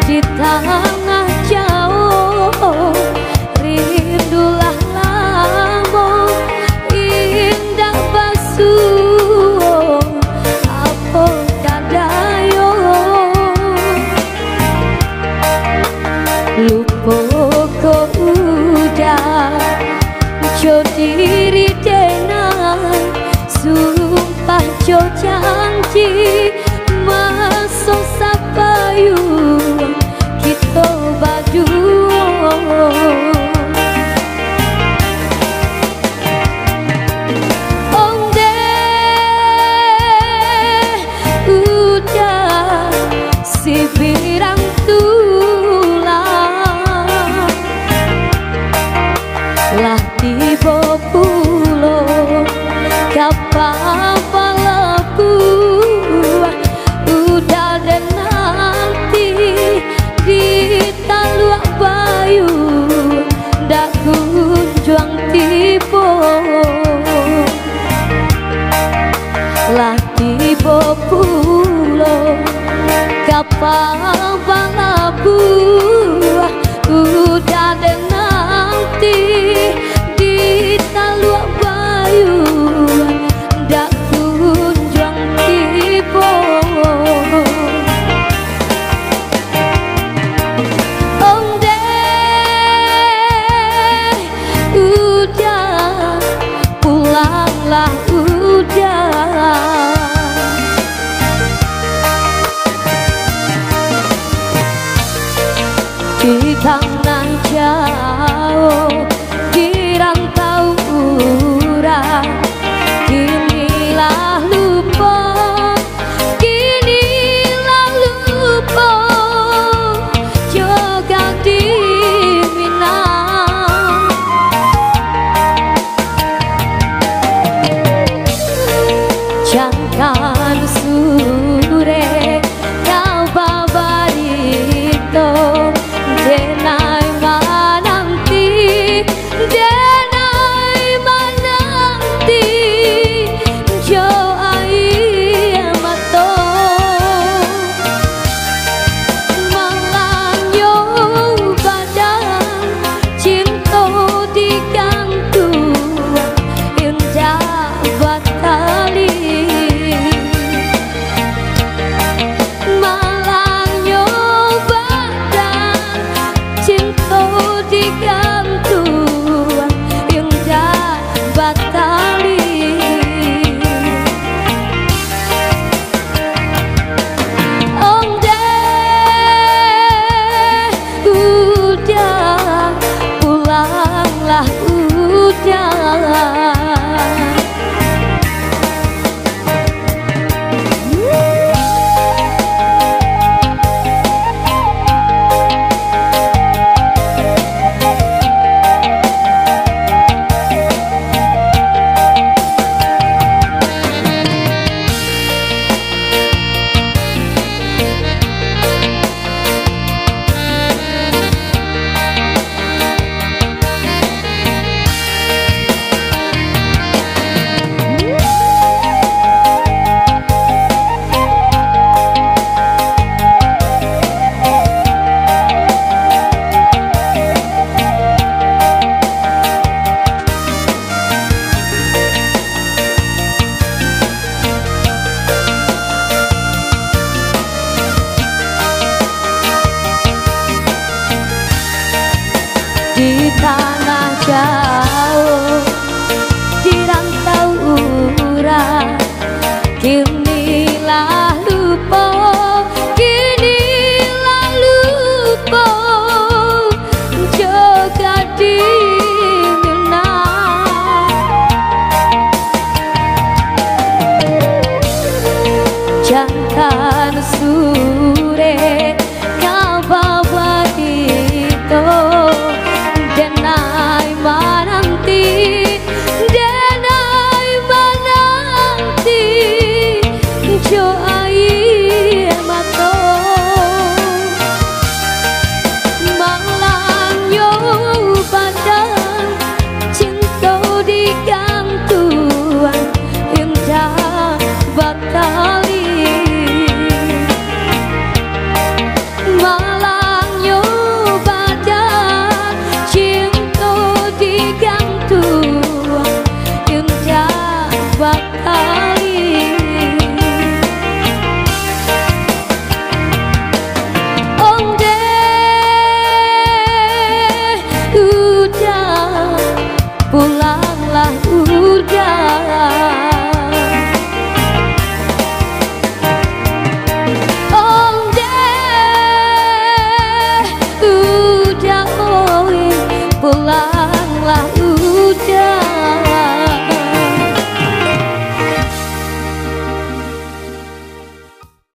di tanah jauh, rindulah lamun indah basuh apa kadayo lupa kau udah jo diri denai sumpah jo janji masuk sapayu kita berdua onde udah si birang tulang lah tiba pulo kapal udah dan nanti di Taluk Bayu dak kunjung tiba lah tiba pulo kapal balabu udah dan nanti di Taluk Bayu dak kunjung tiba onde udah pulanglah udah di tanah jauh di rantau urang kinilah lupa kinilah lupa juga di Minang jangkan sore kau babarito denai mananti denai mananti jo ai mato malanyo badan cinta digantung indah batali malanyo badan cinta digantung indah batali onde udah pulanglah udah di